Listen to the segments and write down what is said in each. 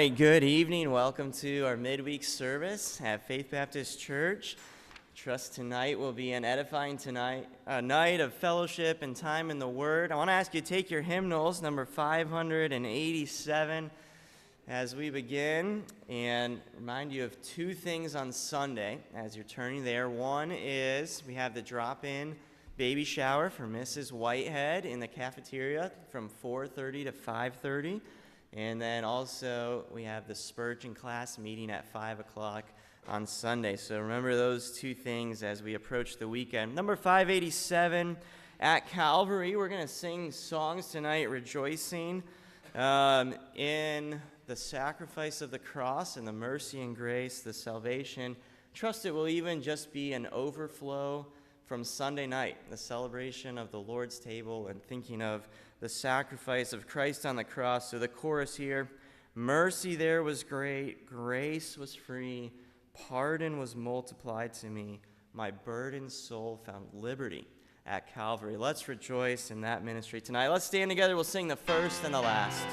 right, good evening. Welcome to our midweek service at Faith Baptist Church. Trust tonight will be an edifying a night of fellowship and time in the Word. I want to ask you to take your hymnals, number 587, as we begin, and remind you of two things on Sunday as you're turning there. One is we have the drop-in baby shower for Mrs. Whitehead in the cafeteria from 4:30 to 5:30. And then also we have the Spurgeon class meeting at 5 o'clock on Sunday. So remember those two things as we approach the weekend. Number 587 at Calvary. We're going to sing songs tonight rejoicing in the sacrifice of the cross and the mercy and grace, the salvation. Trust it will even just be an overflow from Sunday night, the celebration of the Lord's table and thinking of the sacrifice of Christ on the cross. So the chorus here, mercy there was great, grace was free, pardon was multiplied to me, my burdened soul found liberty at Calvary. Let's rejoice in that ministry tonight. Let's stand together. We'll sing the first and the last.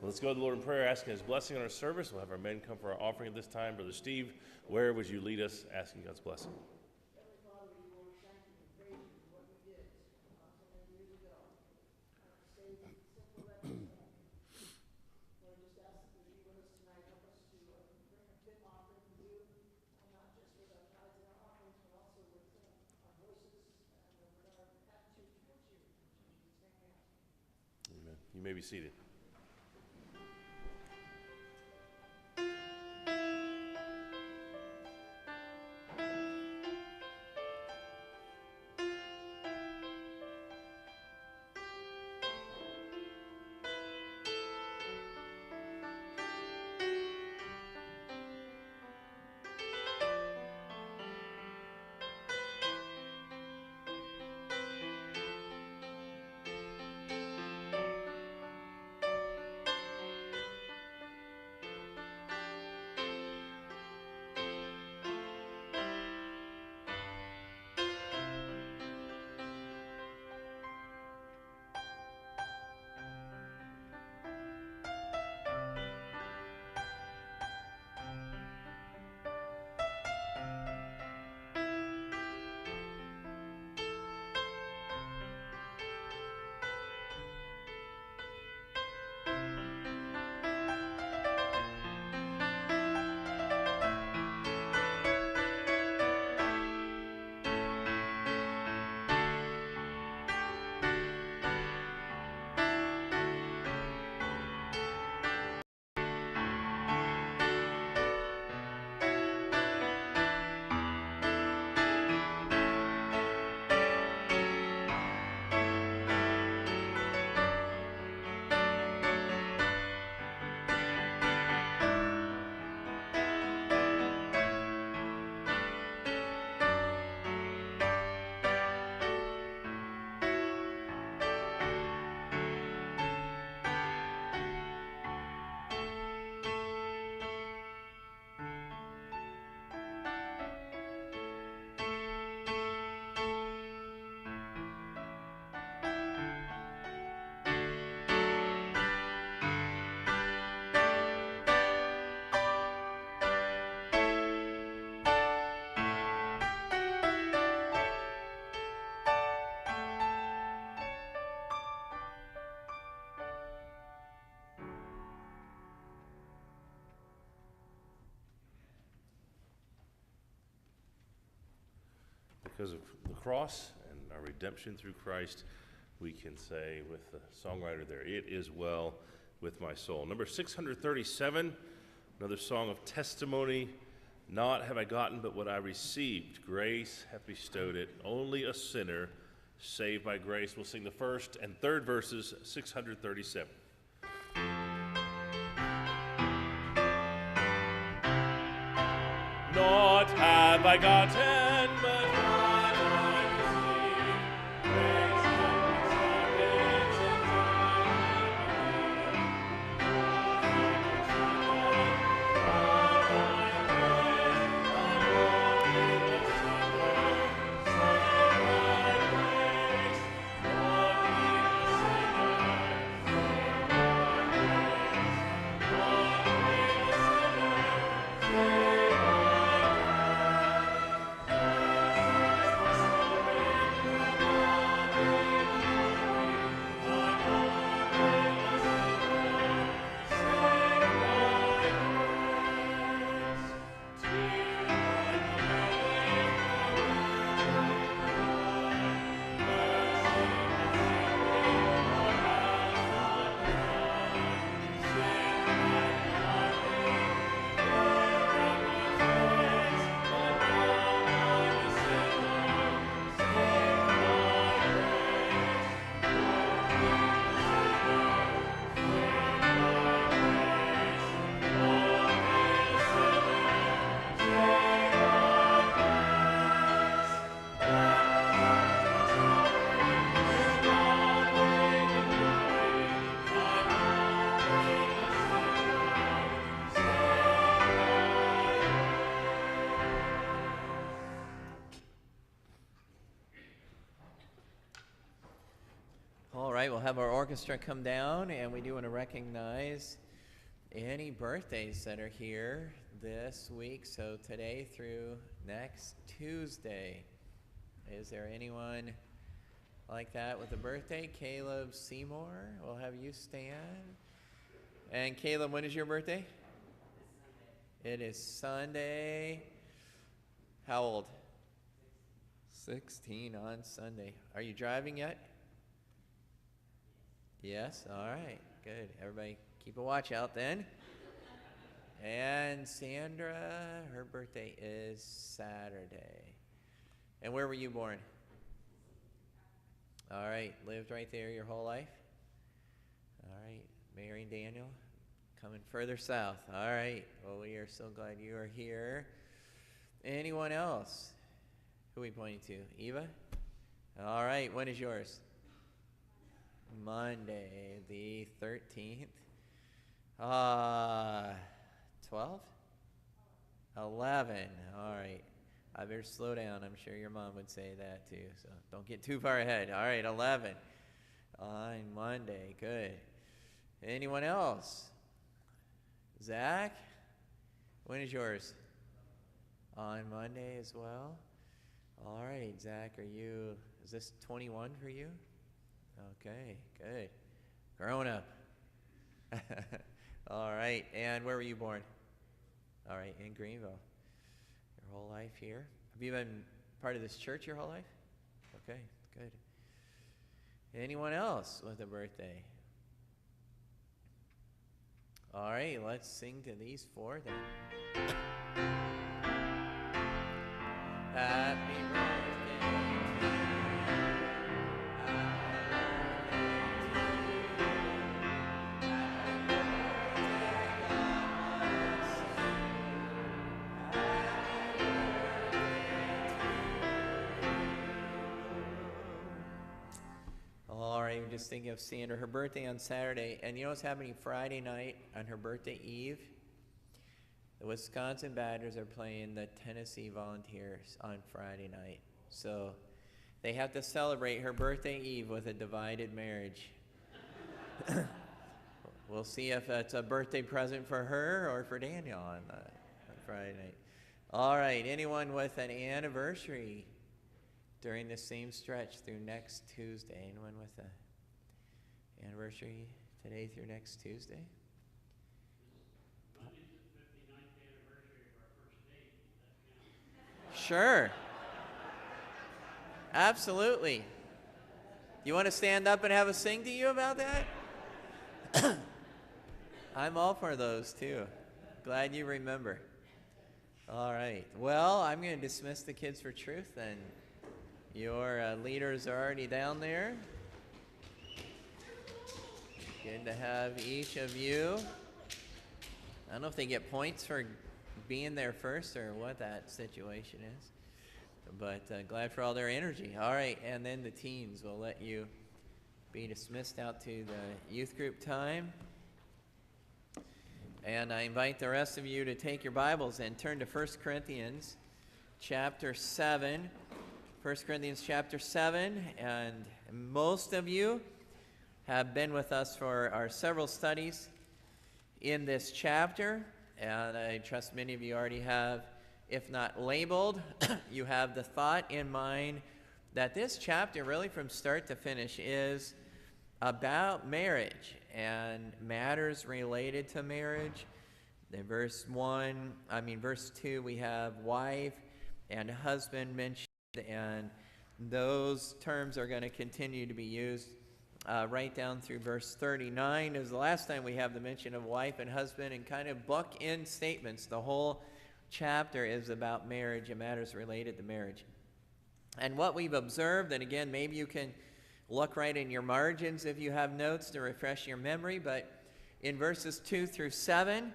Let's go to the Lord in prayer, asking His blessing on our service. We'll have our men come for our offering at this time. Brother Steve, where would you lead us, asking God's blessing? Amen. You may be seated. because of the cross and our redemption through Christ, we can say with the songwriter there, "It is well with my soul." Number 637, another song of testimony. "Not have I gotten but what I received. Grace hath bestowed it. Only a sinner saved by grace." We'll sing the first and third verses, 637. Not have I gotten, but what I received. Grace hath bestowed All right, we'll have our orchestra come down, and we do want to recognize any birthdays that are here this week. So today through next Tuesday. Is there anyone like that with a birthday? Caleb Seymour, we'll have you stand. And Caleb, when is your birthday? It is Sunday. How old? 16 on Sunday. Are you driving yet? Yes, all right, good. Everybody keep a watch out then. And Sandra, her birthday is Saturday. And where were you born? All right, lived right there your whole life? All right, Mary and Daniel, coming further south. All right, well, we are so glad you are here. Anyone else? Who are we pointing to? Eva? All right, when is yours? Monday, the 13th. 12? 11. All right. I better slow down. I'm sure your mom would say that too, so don't get too far ahead. All right, 11 on Monday. Good. Anyone else? Zach? When is yours? On Monday as well? All right, Zach, is this 21 for you? Okay, good. Grown up. All right, and where were you born? All right, in Greenville. Your whole life here? Have you been part of this church your whole life? Okay, good. Anyone else with a birthday? All right, let's sing to these four then. Happy birthday to you. Just thinking of Sandra, her birthday on Saturday, and you know what's happening Friday night on her birthday eve? The Wisconsin Badgers are playing the Tennessee Volunteers on Friday night. So they have to celebrate her birthday eve with a divided marriage. We'll see if it's a birthday present for her or for Daniel on Friday night. All right, anyone with an anniversary during the same stretch through next Tuesday? Anyone with a anniversary today through next Tuesday? Monday's the 59th anniversary of our first date. Does that count? Sure. Absolutely. You want to stand up and have us sing to you about that? I'm all for those too. Glad you remember. All right. Well, I'm going to dismiss the kids for truth, and your leaders are already down there. Good to have each of you. I don't know if they get points for being there first or what that situation is, but glad for all their energy. All right, and then the teens will let you be dismissed out to the youth group time. And I invite the rest of you to take your Bibles and turn to 1 Corinthians chapter 7. 1 Corinthians chapter 7, and most of you have been with us for our several studies in this chapter, and I trust many of you already have, if not labeled, you have the thought in mind that this chapter, really from start to finish, is about marriage and matters related to marriage. In verse 2, we have wife and husband mentioned, and those terms are going to continue to be used right down through verse 39 is the last time we have the mention of wife and husband, and kind of bookend statements. The whole chapter is about marriage and matters related to marriage. And what we've observed, and again, maybe you can look right in your margins if you have notes to refresh your memory, but in verses 2 through 7,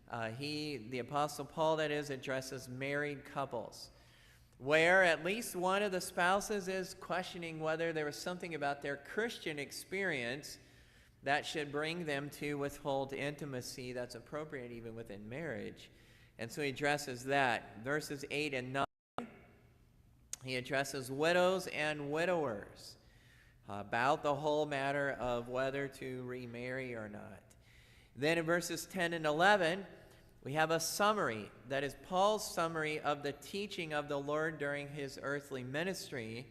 the Apostle Paul, that is, addresses married couples, where at least one of the spouses is questioning whether there was something about their Christian experience that should bring them to withhold intimacy that's appropriate even within marriage. And so he addresses that. Verses 8 and 9, he addresses widows and widowers, about the whole matter of whether to remarry or not. Then in verses 10 and 11, we have a summary, that is Paul's summary of the teaching of the Lord during his earthly ministry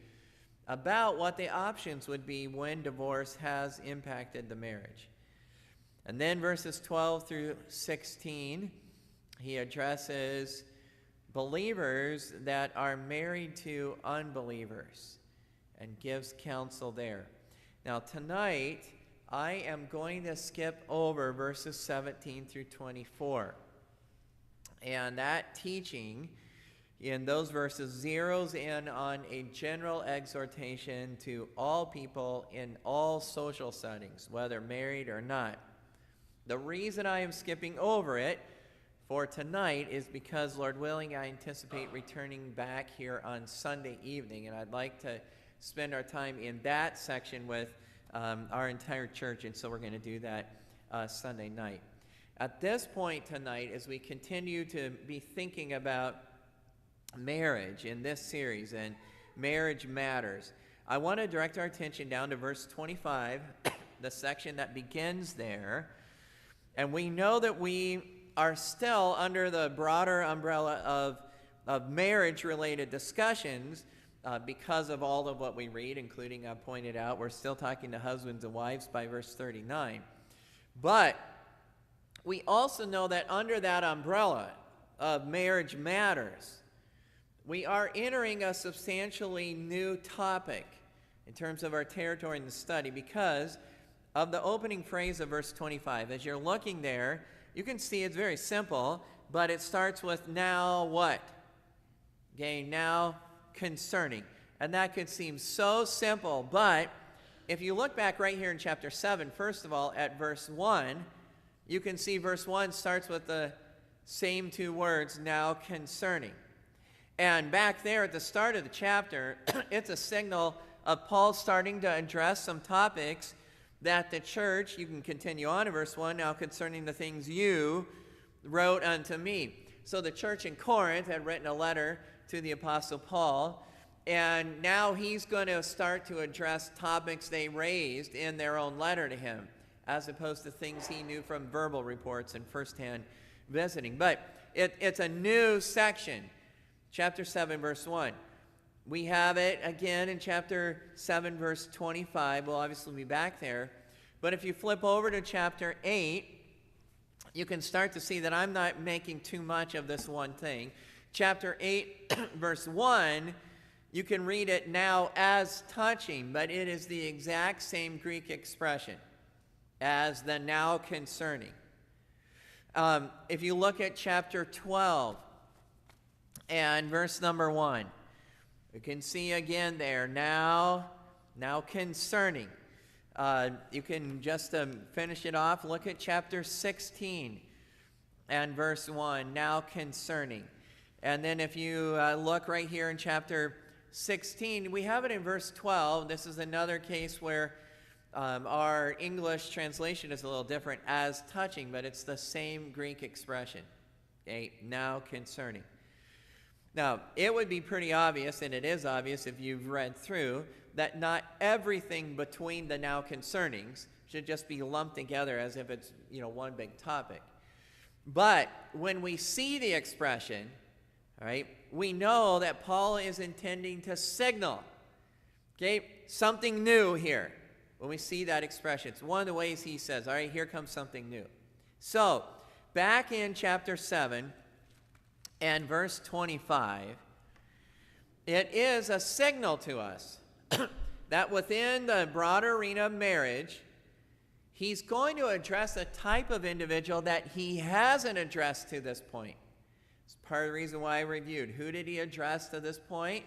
about what the options would be when divorce has impacted the marriage. And then verses 12 through 16, he addresses believers that are married to unbelievers and gives counsel there. Now tonight, I am going to skip over verses 17 through 24. And that teaching in those verses zeroes in on a general exhortation to all people in all social settings, whether married or not. The reason I am skipping over it for tonight is because, Lord willing, I anticipate returning back here on Sunday evening, and I'd like to spend our time in that section with our entire church, and so we're going to do that Sunday night. At this point tonight, as we continue to be thinking about marriage in this series and marriage matters, I want to direct our attention down to verse 25, the section that begins there. And we know that we are still under the broader umbrella of marriage-related discussions because of all of what we read, including, I pointed out, we're still talking to husbands and wives by verse 39. But we also know that under that umbrella of marriage matters, we are entering a substantially new topic in terms of our territory in the study because of the opening phrase of verse 25. As you're looking there, you can see it's very simple, but it starts with now what? Okay, now concerning. And that could seem so simple, but if you look back right here in chapter 7, first of all, at verse 1, you can see verse 1 starts with the same two words, now concerning. And back there at the start of the chapter, it's a signal of Paul starting to address some topics that the church, you can continue on in verse 1, now concerning the things you wrote unto me. So the church in Corinth had written a letter to the Apostle Paul, and now he's going to start to address topics they raised in their own letter to him, as opposed to things he knew from verbal reports and firsthand visiting. But it's a new section, chapter 7, verse 1. We have it again in chapter 7, verse 25. We'll obviously be back there. But if you flip over to chapter 8, you can start to see that I'm not making too much of this one thing. Chapter 8, verse 1, You can read it now as touching, but it is the exact same Greek expression as the now concerning. If you look at chapter 12 and verse number 1, you can see again there, now concerning. You can just finish it off. Look at chapter 16 and verse 1, now concerning. And then if you look right here in chapter 16, we have it in verse 12. This is another case where our English translation is a little different, as touching, but it's the same Greek expression. Okay, now concerning. Now, it would be pretty obvious, and it is obvious if you've read through, that not everything between the now concernings should just be lumped together as if it's, one big topic. But when we see the expression, all right, we know that Paul is intending to signal, okay, something new here. When we see that expression, it's one of the ways he says, all right, here comes something new. So, back in chapter 7 and verse 25, it is a signal to us that within the broader arena of marriage, he's going to address a type of individual that he hasn't addressed to this point. It's part of the reason why I reviewed. Who did he address to this point?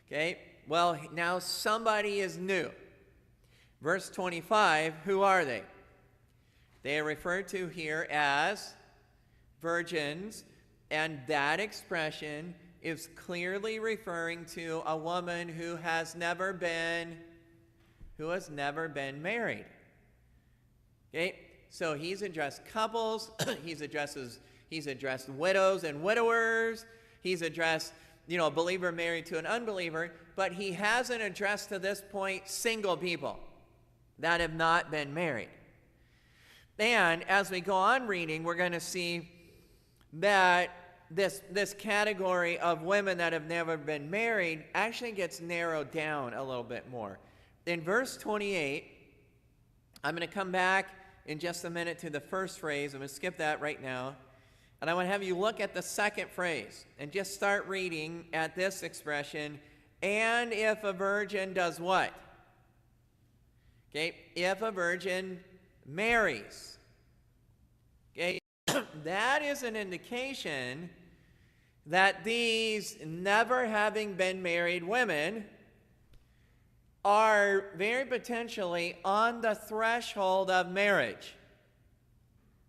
Okay, well, now somebody is new. Verse 25, who are they? They are referred to here as virgins, and that expression is clearly referring to a woman who has never been married. Okay, so he's addressed couples, he's addressed widows and widowers, he's addressed, a believer married to an unbeliever, but he hasn't addressed to this point single people that have not been married. And as we go on reading, we're going to see that this category of women that have never been married actually gets narrowed down a little bit more. In verse 28, I'm going to come back in just a minute to the first phrase. I'm going to skip that right now. And I want to have you look at the second phrase and just start reading at this expression, and if a virgin does what? Okay, if a virgin marries. Okay, that is an indication that these never having been married women are very potentially on the threshold of marriage.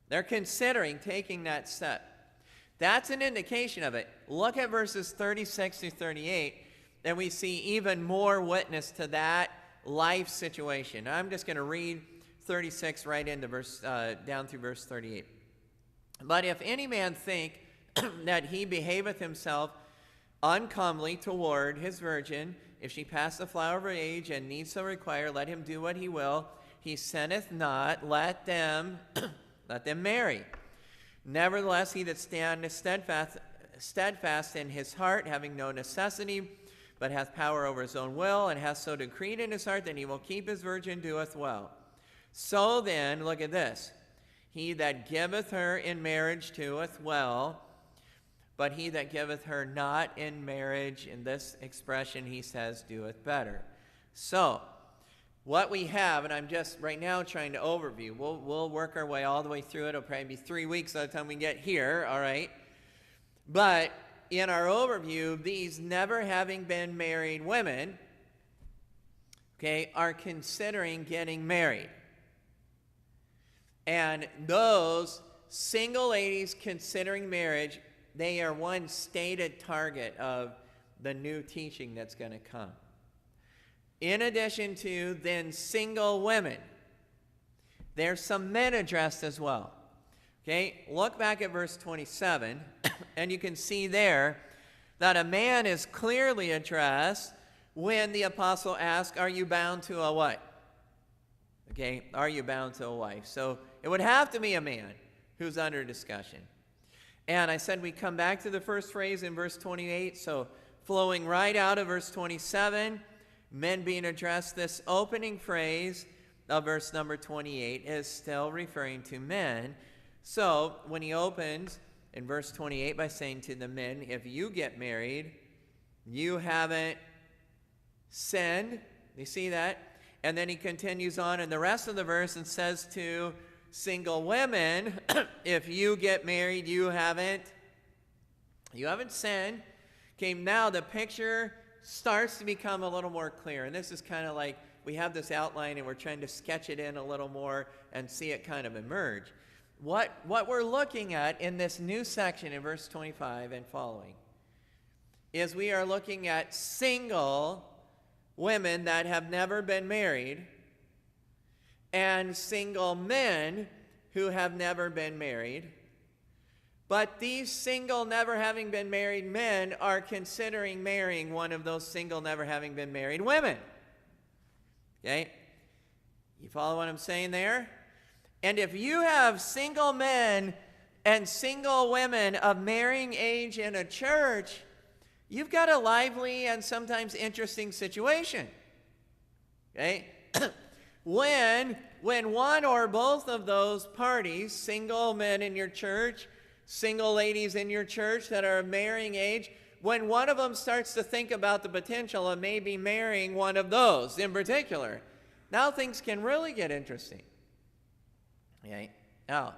They're considering taking that step. That's an indication of it. Look at verses 36 through 38, and we see even more witness to that life situation. I'm just going to read 36 right into down through verse 38. But if any man think that he behaveth himself uncomely toward his virgin, if she pass the flower of her age and need so require, let him do what he will. He sinneth not, let them marry. Nevertheless, he that standeth steadfast in his heart, having no necessity, but hath power over his own will, and hath so decreed in his heart that he will keep his virgin, doeth well. So then, look at this. He that giveth her in marriage doeth well, but he that giveth her not in marriage, in this expression he says, doeth better. So, what we have, and I'm just right now trying to overview, we'll work our way all the way through it. It'll probably be 3 weeks by the time we get here, all right? But in our overview, these never having been married women, okay, are considering getting married. And those single ladies considering marriage, they are one stated target of the new teaching that's going to come. In addition to then single women, there's some men addressed as well. Okay, look back at verse 27, and you can see there that a man is clearly addressed when the apostle asks, are you bound to a what? Okay, are you bound to a wife? So it would have to be a man who's under discussion. And I said we come back to the first phrase in verse 28, so flowing right out of verse 27, men being addressed, this opening phrase of verse number 28 is still referring to men. So when he opens in verse 28 by saying to the men, if you get married, you haven't sinned. You see that? And then he continues on in the rest of the verse and says to single women, if you get married, you haven't sinned. Okay, now the picture starts to become a little more clear. And this is kind of like we have this outline and we're trying to sketch it in a little more and see it kind of emerge. What we're looking at in this new section in verse 25 and following is we are looking at single women that have never been married and single men who have never been married. But these single, never having been married men are considering marrying one of those single, never having been married women. Okay? You follow what I'm saying there? And if you have single men and single women of marrying age in a church, you've got a lively and sometimes interesting situation. Okay? When one or both of those parties, single men in your church, single ladies in your church that are of marrying age, when one of them starts to think about the potential of maybe marrying one of those in particular, now things can really get interesting. Okay? Now,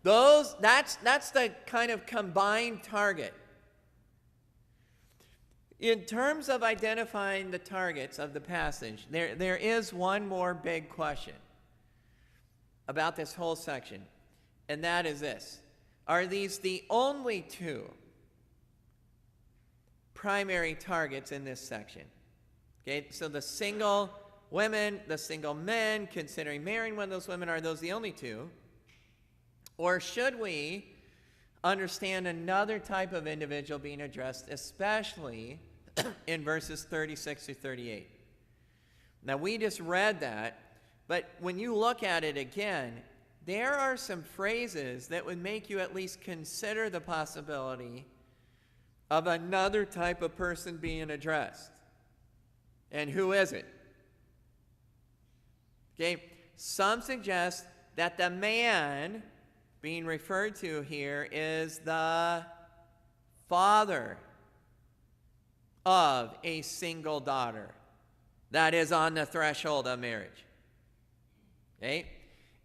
that's the kind of combined target. In terms of identifying the targets of the passage, there is one more big question about this whole section, and that is this. Are these the only two primary targets in this section? Okay, so the single women, the single men, considering marrying one of those women, are those the only two? Or should we understand another type of individual being addressed, especially in verses 36 to 38? Now, we just read that, but when you look at it again, there are some phrases that would make you at least consider the possibility of another type of person being addressed. And who is it? Okay, some suggest that the man being referred to here is the father of a single daughter that is on the threshold of marriage. Okay?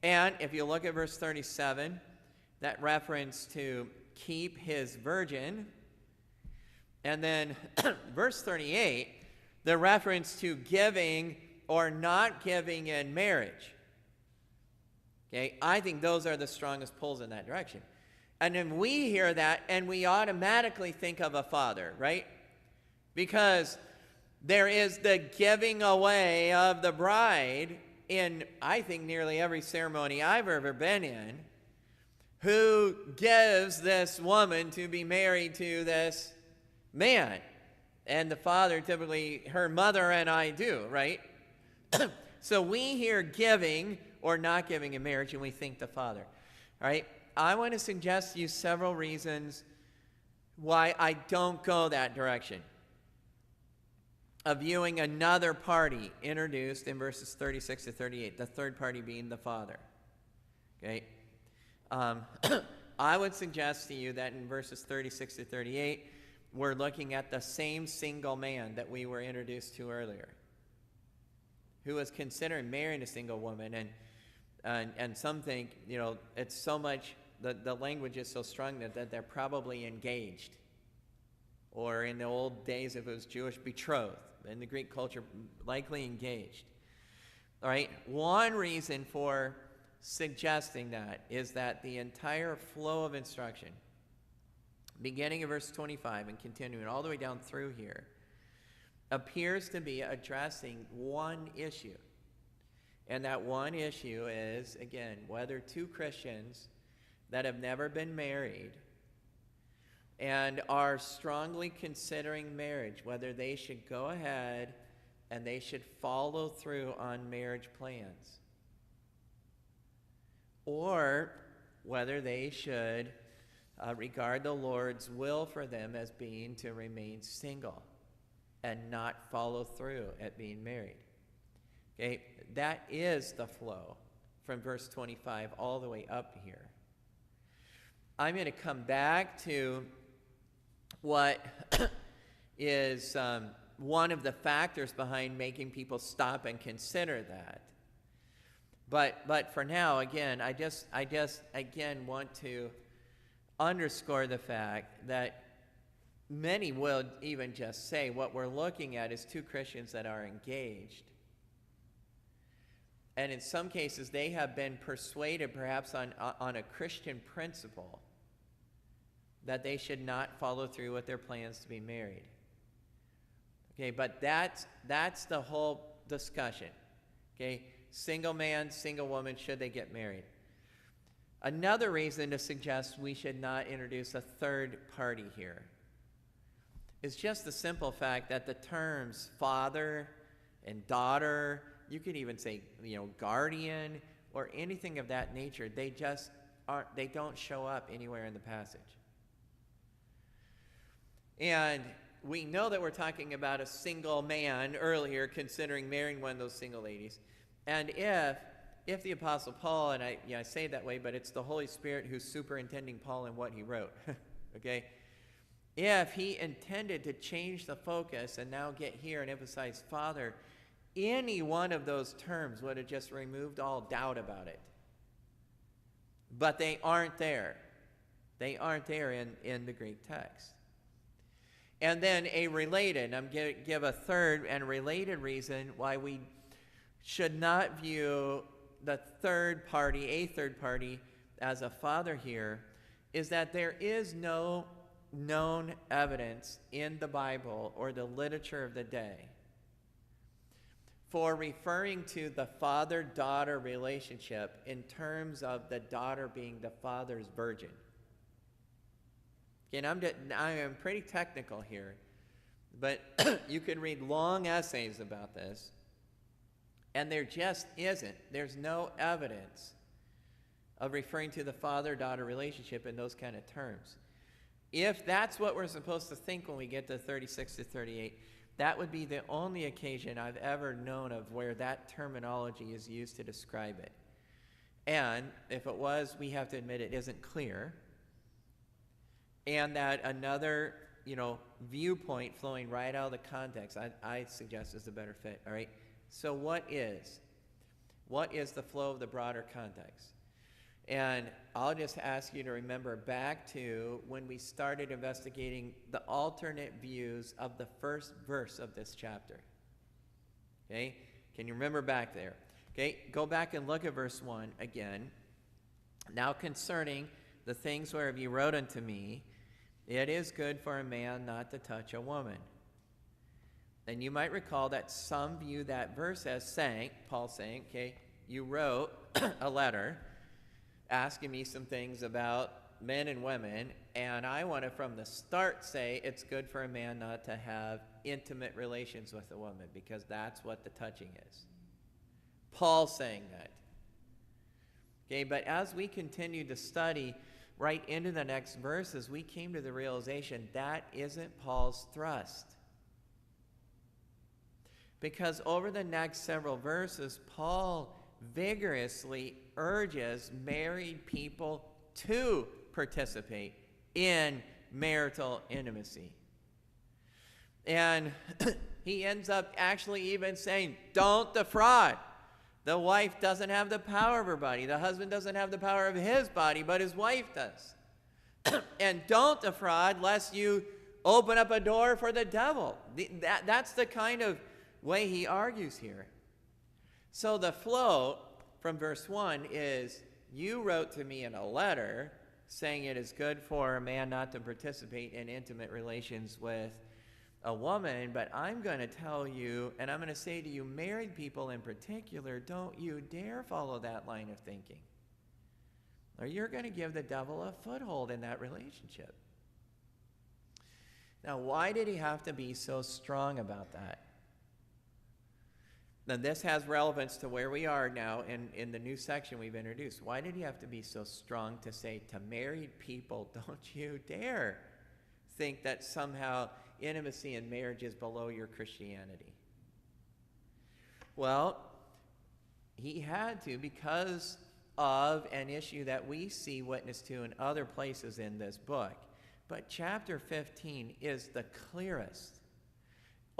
And if you look at verse 37, that reference to keep his virgin, and then verse 38, the reference to giving or not giving in marriage. Okay, I think those are the strongest pulls in that direction. And then we hear that and we automatically think of a father, right? Because there is the giving away of the bride in, I think, nearly every ceremony I've ever been in, who gives this woman to be married to this man. And the father, typically her mother and I do, right? So we hear giving or not giving in marriage, and we think the father. All right? I want to suggest to you several reasons why I don't go that direction of viewing another party introduced in verses 36 to 38, the third party being the father. Okay? I would suggest to you that in verses 36 to 38, we're looking at the same single man that we were introduced to earlier, who was considering marrying a single woman, and some think, you know, it's so much, the language is so strong that they're probably engaged, or in the old days if it was Jewish, betrothed. In the Greek culture, likely engaged. All right, one reason for suggesting that is that the entire flow of instruction, beginning in verse 25 and continuing all the way down through here, appears to be addressing one issue. And that one issue is, again, whether two Christians that have never been married and are strongly considering marriage, whether they should go ahead and they should follow through on marriage plans, or whether they should regard the Lord's will for them as being to remain single and not follow through at being married. Okay, that is the flow from verse 25 all the way up here. I'm going to come back to what is one of the factors behind making people stop and consider that. But for now, again, I just again want to underscore the fact that many will even just say what we're looking at is two Christians that are engaged. And in some cases, they have been persuaded, perhaps on a Christian principle, that they should not follow through with their plans to be married. Okay, but that's the whole discussion. Okay, single man, single woman, should they get married? Another reason to suggest we should not introduce a third party here is just the simple fact that the terms father and daughter, you could even say, guardian or anything of that nature, they don't show up anywhere in the passage. And we know that we're talking about a single man earlier, considering marrying one of those single ladies. And if the Apostle Paul, and I say it that way, but it's the Holy Spirit who's superintending Paul in what he wrote, okay? If he intended to change the focus and now get here and emphasize father, any one of those terms would have just removed all doubt about it. But they aren't there. They aren't there in the Greek text. And then I'm going to give a third and related reason why we should not view a third party, as a father here, is that there is no known evidence in the Bible or the literature of the day for referring to the father-daughter relationship in terms of the daughter being the father's virgin. And I am pretty technical here, but you can read long essays about this, and there just isn't. There's no evidence of referring to the father-daughter relationship in those kind of terms. If that's what we're supposed to think when we get to 36 to 38, that would be the only occasion I've ever known of where that terminology is used to describe it. And if it was, we have to admit it isn't clear. And that another, viewpoint flowing right out of the context, I suggest is the better fit, all right? So what is the flow of the broader context? And I'll just ask you to remember back to when we started investigating the alternate views of the first verse of this chapter. Okay? Can you remember back there? Okay? Go back and look at verse 1 again. Now concerning the things whereof you wrote unto me, it is good for a man not to touch a woman. And you might recall that some view that verse as Paul saying, okay, you wrote a letter asking me some things about men and women, and I want to from the start say it's good for a man not to have intimate relations with a woman, because that's what the touching is. Paul's saying that. Okay, but as we continue to study right into the next verses, we came to the realization that isn't Paul's thrust. Because over the next several verses, Paul vigorously urges married people to participate in marital intimacy. And he ends up actually even saying, don't defraud. The wife doesn't have the power of her body. The husband doesn't have the power of his body, but his wife does. And don't defraud lest you open up a door for the devil. That's the kind of way he argues here. So the flow from verse 1 is, you wrote to me in a letter saying it is good for a man not to participate in intimate relations with a woman, but I'm going to tell you, and I'm going to say to you, married people in particular, don't you dare follow that line of thinking, or you're going to give the devil a foothold in that relationship. Now, why did he have to be so strong about that? Now, this has relevance to where we are now in the new section we've introduced. Why did he have to be so strong to say to married people, don't you dare think that somehow intimacy in marriage is below your Christianity? Well, he had to because of an issue that we see witness to in other places in this book. But chapter 15 is the clearest,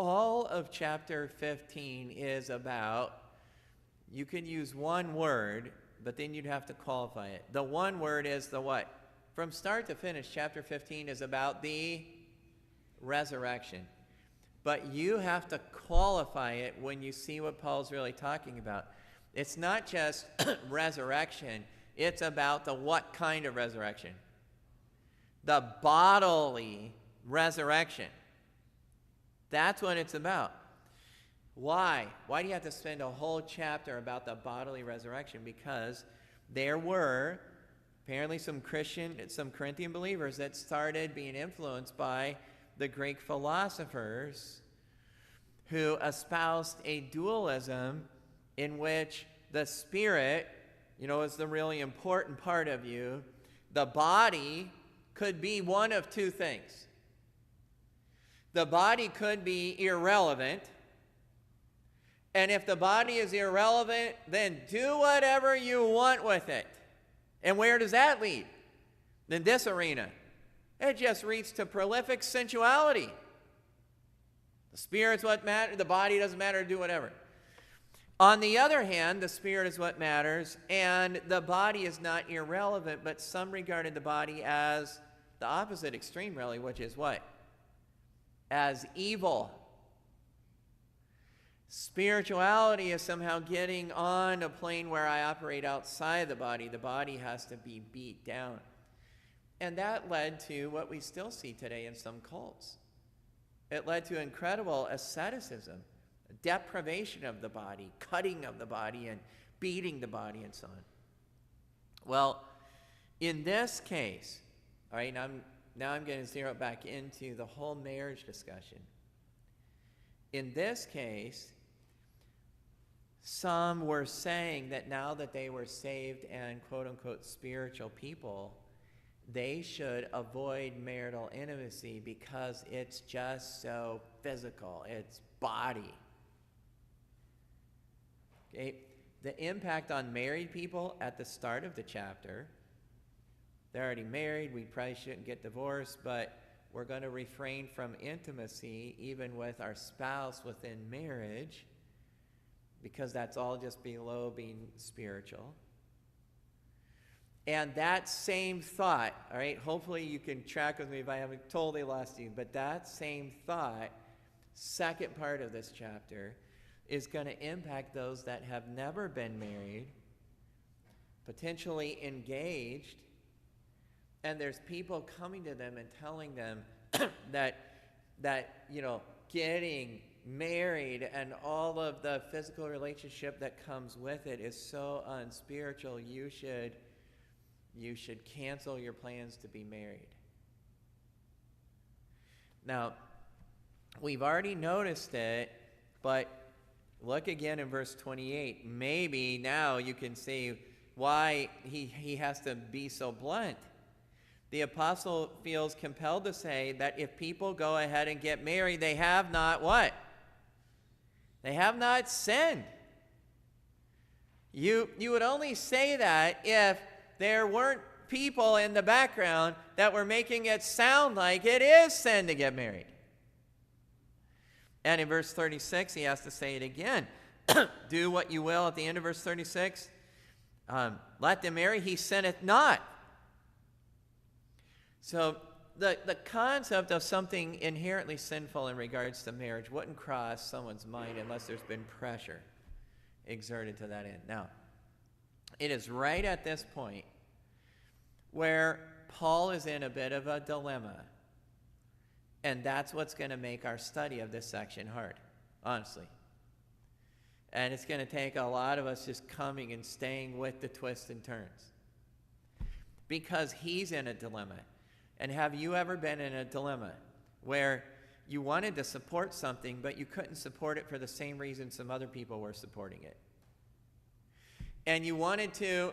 all of chapter 15 is about, you could use one word, but then you'd have to qualify it. The one word is the what? From start to finish, chapter 15 is about the resurrection. But you have to qualify it when you see what Paul's really talking about. It's not just resurrection, it's about the what kind of resurrection? The bodily resurrection. That's what it's about. Why? Why do you have to spend a whole chapter about the bodily resurrection? Because there were apparently some Corinthian believers that started being influenced by the Greek philosophers who espoused a dualism in which the spirit, is the really important part of you. The body could be one of two things. The body could be irrelevant. And if the body is irrelevant, then do whatever you want with it. And where does that lead? In this arena. It just leads to prolific sensuality. The spirit's what matters. The body doesn't matter. Do whatever. On the other hand, the spirit is what matters, and the body is not irrelevant, but some regarded the body as the opposite extreme, really, which is what? As evil. Spirituality is somehow getting on a plane where I operate outside the body. The body has to be beat down. And that led to what we still see today in some cults. It led to incredible asceticism, deprivation of the body, cutting of the body, and beating the body, and so on. Well, in this case, all right, now I'm going to zero back into the whole marriage discussion. In this case, some were saying that now that they were saved and quote-unquote spiritual people, they should avoid marital intimacy because it's just so physical. It's body. Okay? The impact on married people at the start of the chapter, they're already married, we probably shouldn't get divorced, but we're going to refrain from intimacy even with our spouse within marriage because that's all just below being spiritual. And that same thought, all right, hopefully you can track with me if I haven't totally lost you, but that same thought, second part of this chapter, is going to impact those that have never been married, potentially engaged, and there's people coming to them and telling them that getting married and all of the physical relationship that comes with it is so unspiritual, you should cancel your plans to be married. Now, we've already noticed it, but look again in verse 28. Maybe now you can see why he has to be so blunt. The apostle feels compelled to say that if people go ahead and get married, they have not what? They have not sinned. You would only say that if there weren't people in the background that were making it sound like it is sin to get married. And in verse 36, he has to say it again. Do what you will at the end of verse 36. Let them marry, he sinneth not. So the concept of something inherently sinful in regards to marriage wouldn't cross someone's mind unless there's been pressure exerted to that end. Now, it is right at this point where Paul is in a bit of a dilemma. And that's what's going to make our study of this section hard, honestly. And it's going to take a lot of us just coming and staying with the twists and turns. Because he's in a dilemma. And have you ever been in a dilemma where you wanted to support something, but you couldn't support it for the same reason some other people were supporting it? And you wanted to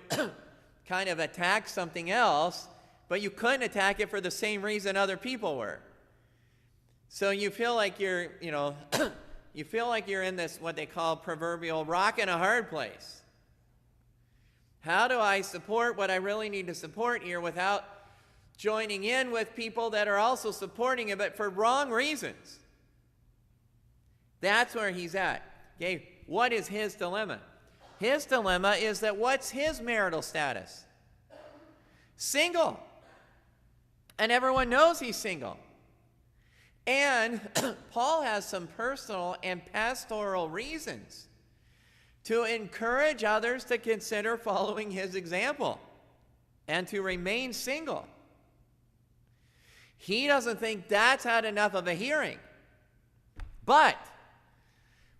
kind of attack something else, but you couldn't attack it for the same reason other people were. So you feel like you're, you feel like you're in this, what they call proverbial rock in a hard place. How do I support what I really need to support here without joining in with people that are also supporting it, but for wrong reasons? That's where he's at. Okay, what is his dilemma? His dilemma is that what's his marital status? Single. And everyone knows he's single. And Paul has some personal and pastoral reasons to encourage others to consider following his example and to remain single. He doesn't think that's had enough of a hearing. But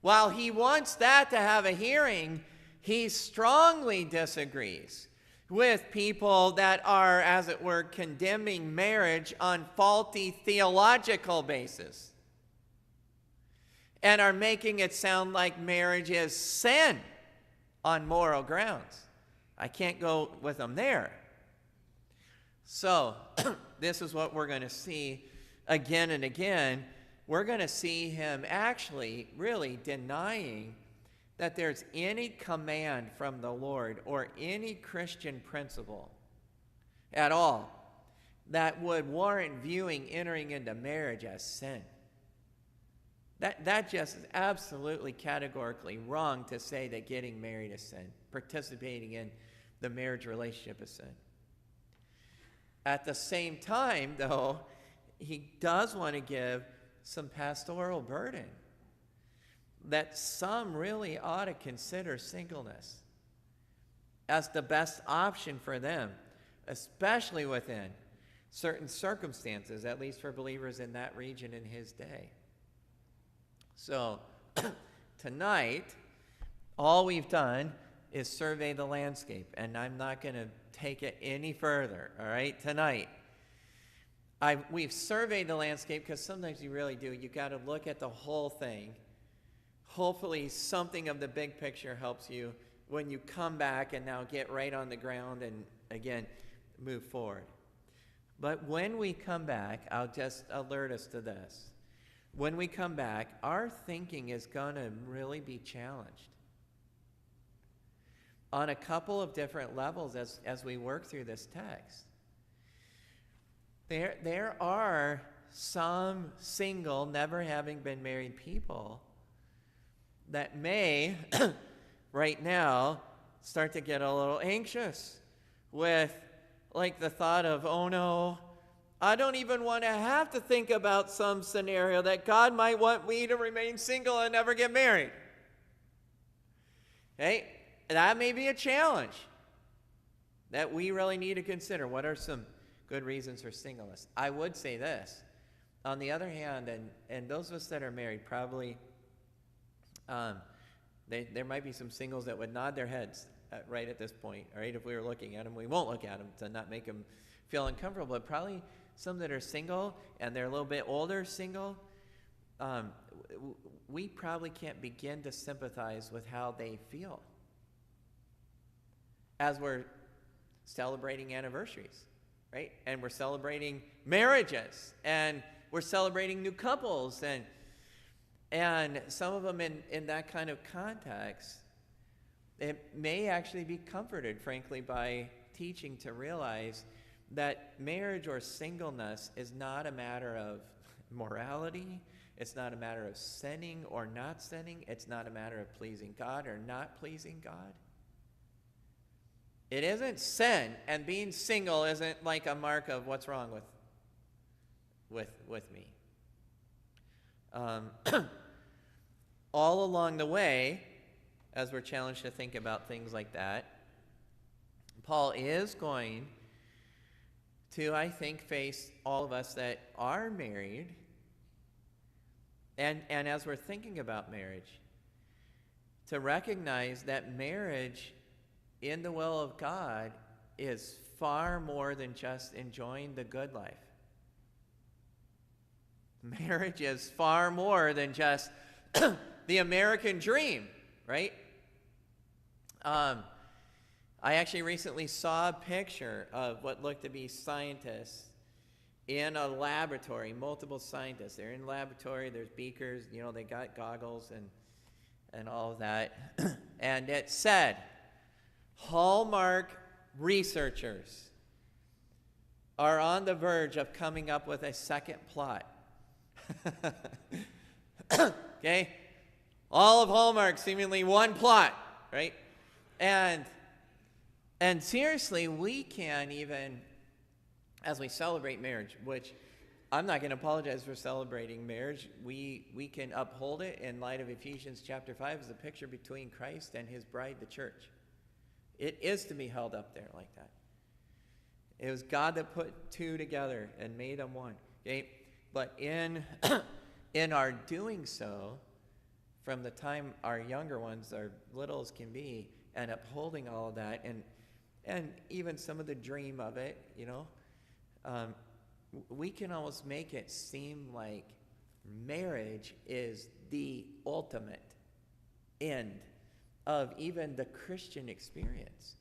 while he wants that to have a hearing, he strongly disagrees with people that are, as it were, condemning marriage on faulty theological basis and are making it sound like marriage is sin on moral grounds. I can't go with them there. So, this is what we're going to see again and again. We're going to see him actually really denying that there's any command from the Lord or any Christian principle at all that would warrant viewing entering into marriage as sin. That just is absolutely categorically wrong to say that getting married is sin, participating in the marriage relationship is sin. At the same time, though, he does want to give some pastoral burden that some really ought to consider singleness as the best option for them, especially within certain circumstances, at least for believers in that region in his day. So, tonight, all we've done is survey the landscape, and I'm not going to take it any further, all right, tonight. We've surveyed the landscape because sometimes you really do. You got to look at the whole thing. Hopefully something of the big picture helps you when you come back and now get right on the ground and, again, move forward. But when we come back, I'll just alert us to this. When we come back, our thinking is going to really be challenged on a couple of different levels as we work through this text. There are some single, never having been married people that may, right now, start to get a little anxious with, like, the thought of, oh no, I don't even want to have to think about some scenario that God might want me to remain single and never get married. Okay? That may be a challenge that we really need to consider. What are some good reasons for singleness? I would say this. On the other hand, and those of us that are married probably, there might be some singles that would nod their heads right at this point, all right? If we were looking at them, we won't look at them to not make them feel uncomfortable, but probably some that are single and they're a little bit older single, we probably can't begin to sympathize with how they feel as we're celebrating anniversaries, right? And we're celebrating marriages, and we're celebrating new couples, and some of them in that kind of context, it may actually be comforted, frankly, by teaching to realize that marriage or singleness is not a matter of morality. It's not a matter of sinning or not sinning. It's not a matter of pleasing God or not pleasing God. It isn't sin, and being single isn't like a mark of what's wrong with me. All along the way, as we're challenged to think about things like that, Paul is going to, I think, face all of us that are married, and as we're thinking about marriage, to recognize that marriage in the will of God is far more than just enjoying the good life. Marriage is far more than just the American dream, right? I actually recently saw a picture of what looked to be scientists in a laboratory, multiple scientists. They're in a laboratory, there's beakers, they got goggles and all of that. And it said, Hallmark researchers are on the verge of coming up with a second plot. Okay? All of Hallmark, seemingly one plot, right? And seriously, we can even, as we celebrate marriage, which I'm not going to apologize for celebrating marriage. We can uphold it in light of Ephesians chapter 5 as a picture between Christ and his bride, the church. It is to be held up there like that. It was God that put two together and made them one. Okay? But in our doing so, from the time our younger ones, our little as can be, and upholding all of that, and even some of the dream of it, we can almost make it seem like marriage is the ultimate end of even the Christian experience.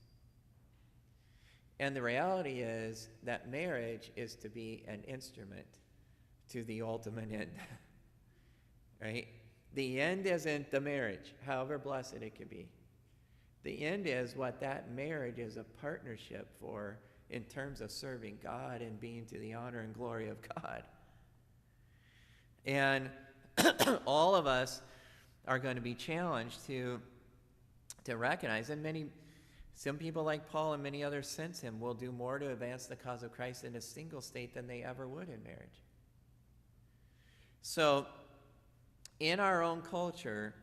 And the reality is that marriage is to be an instrument to the ultimate end, right? The end isn't the marriage, however blessed it could be. The end is what that marriage is a partnership for in terms of serving God and being to the honor and glory of God. And all of us are going to be challenged to recognize, and some people like Paul and many others since him will do more to advance the cause of Christ in a single state than they ever would in marriage. So, in our own culture,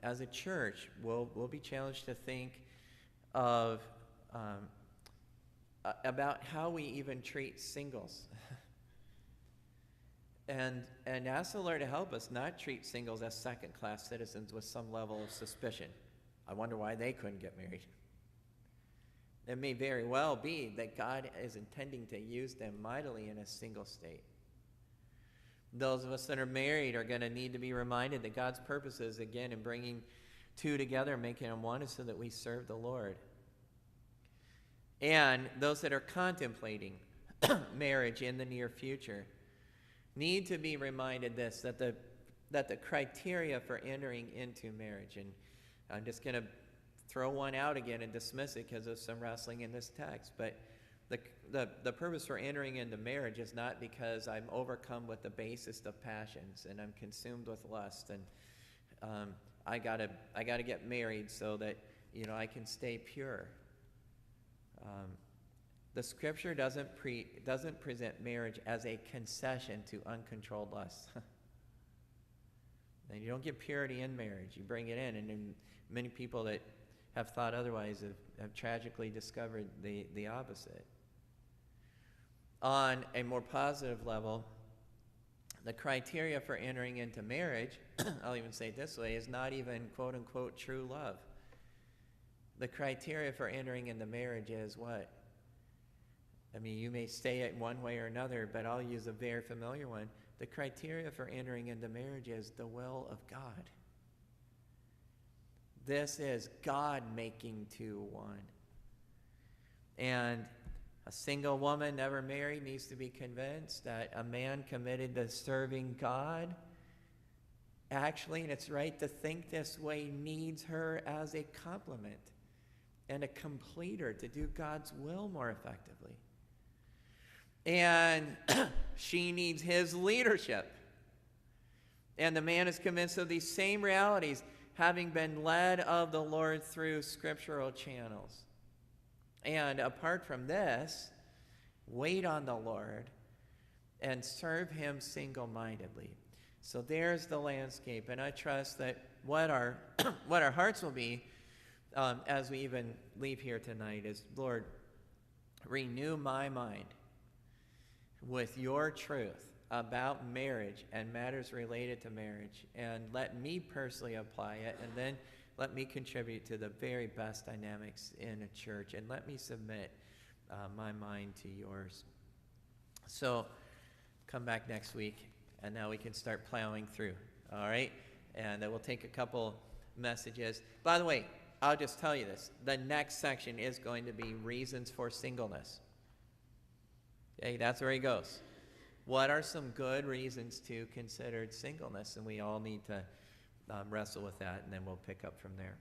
as a church, we'll be challenged to think of about how we even treat singles. and ask the Lord to help us not treat singles as second-class citizens with some level of suspicion. I wonder why they couldn't get married. It may very well be that God is intending to use them mightily in a single state. Those of us that are married are going to need to be reminded that God's purposes, again, in bringing two together, making them one, is so that we serve the Lord. And those that are contemplating marriage in the near future need to be reminded this, that the criteria for entering into marriage, and I'm just going to throw one out again and dismiss it because of some wrestling in this text, but the purpose for entering into marriage is not because I'm overcome with the basest of passions and I'm consumed with lust and I gotta get married so that I can stay pure. The Scripture doesn't present marriage as a concession to uncontrolled lust. And you don't get purity in marriage; you bring it in, and many people that have thought otherwise have tragically discovered the opposite. On a more positive level, the criteria for entering into marriage, I'll even say it this way, is not even quote-unquote true love. The criteria for entering into marriage is what? I mean, you may say it one way or another, but I'll use a very familiar one. The criteria for entering into marriage is the will of God. This is God making two one. And a single woman never married needs to be convinced that a man committed to serving God, actually, and it's right to think this way, needs her as a complement and a completer to do God's will more effectively. And she needs his leadership. And the man is convinced of these same realities, having been led of the Lord through scriptural channels. And apart from this, wait on the Lord and serve him single-mindedly. So there's the landscape, and I trust that what our hearts will be as we even leave here tonight is, Lord, renew my mind with your truth about marriage and matters related to marriage, and let me personally apply it, and then let me contribute to the very best dynamics in a church, and let me submit my mind to yours. So come back next week, and now we can start plowing through, all right? And we'll take a couple messages. By the way, I'll just tell you this. The next section is going to be reasons for singleness. Okay, that's where he goes. What are some good reasons to consider singleness? And we all need to wrestle with that, and then we'll pick up from there.